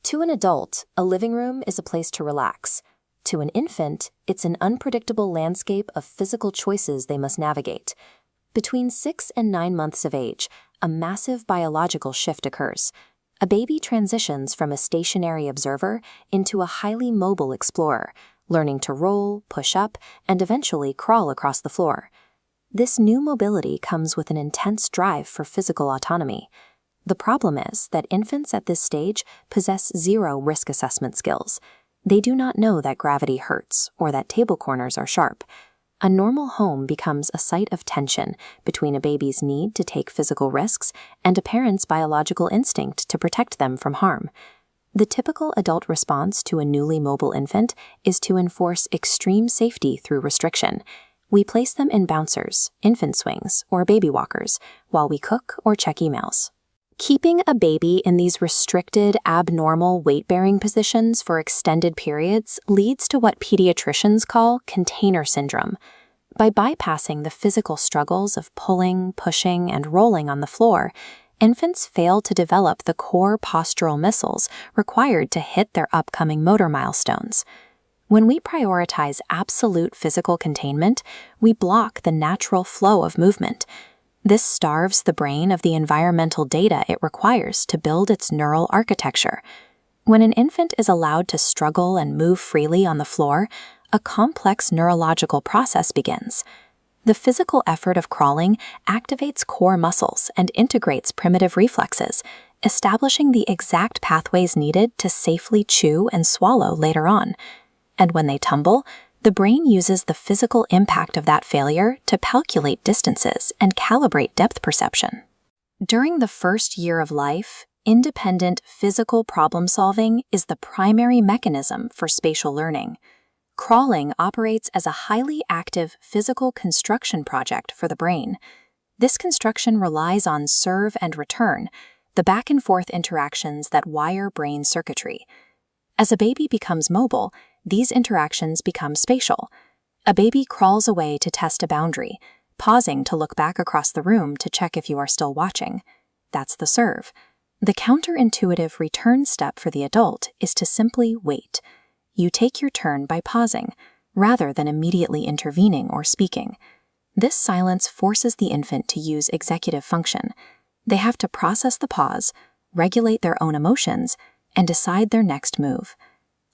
To an adult, a living room is a place to relax. To an infant, it's an unpredictable landscape of physical choices they must navigate. Between 6 and 9 months of age, a massive biological shift occurs. A baby transitions from a stationary observer into a highly mobile explorer, learning to roll, push up, and eventually crawl across the floor. This new mobility comes with an intense drive for physical autonomy. The problem is that infants at this stage possess zero risk assessment skills. They do not know that gravity hurts or that table corners are sharp. A normal home becomes a site of tension between a baby's need to take physical risks and a parent's biological instinct to protect them from harm. The typical adult response to a newly mobile infant is to enforce extreme safety through restriction. We place them in bouncers, infant swings, or baby walkers while we cook or check emails. Keeping a baby in these restricted, abnormal weight-bearing positions for extended periods leads to what pediatricians call container syndrome. By bypassing the physical struggles of pulling, pushing, and rolling on the floor, infants fail to develop the core postural muscles required to hit their upcoming motor milestones. When we prioritize absolute physical containment, we block the natural flow of movement. This starves the brain of the environmental data it requires to build its neural architecture. When an infant is allowed to struggle and move freely on the floor, a complex neurological process begins. The physical effort of crawling activates core muscles and integrates primitive reflexes, establishing the exact pathways needed to safely chew and swallow later on. And when they tumble, the brain uses the physical impact of that failure to calculate distances and calibrate depth perception. During the first year of life, independent physical problem-solving is the primary mechanism for spatial learning. Crawling operates as a highly active physical construction project for the brain. This construction relies on serve and return, the back-and-forth interactions that wire brain circuitry. As a baby becomes mobile, these interactions become spatial. A baby crawls away to test a boundary, pausing to look back across the room to check if you are still watching. That's the serve. The counterintuitive return step for the adult is to simply wait. You take your turn by pausing, rather than immediately intervening or speaking. This silence forces the infant to use executive function. They have to process the pause, regulate their own emotions, and decide their next move.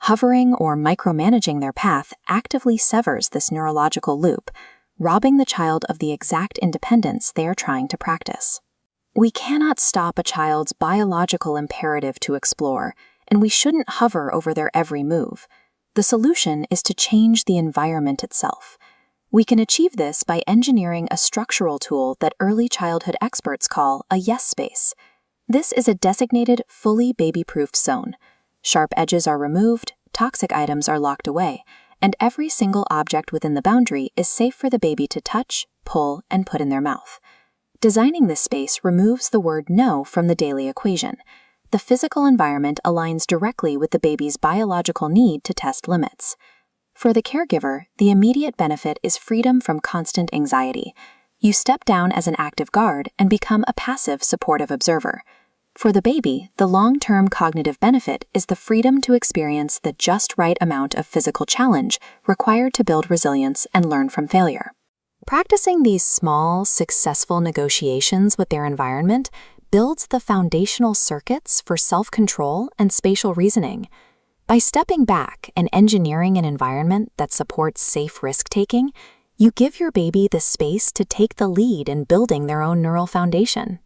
Hovering or micromanaging their path actively severs this neurological loop, robbing the child of the exact independence they are trying to practice. We cannot stop a child's biological imperative to explore, and we shouldn't hover over their every move. The solution is to change the environment itself. We can achieve this by engineering a structural tool that early childhood experts call a yes space. This is a designated, fully baby-proof zone. Sharp edges are removed, toxic items are locked away, and every single object within the boundary is safe for the baby to touch, pull, and put in their mouth. Designing this space removes the word no from the daily equation. The physical environment aligns directly with the baby's biological need to test limits. For the caregiver, the immediate benefit is freedom from constant anxiety. You step down as an active guard and become a passive, supportive observer. For the baby, the long-term cognitive benefit is the freedom to experience the just right amount of physical challenge required to build resilience and learn from failure. Practicing these small, successful negotiations with their environment builds the foundational circuits for self-control and spatial reasoning. By stepping back and engineering an environment that supports safe risk-taking, you give your baby the space to take the lead in building their own neural foundation.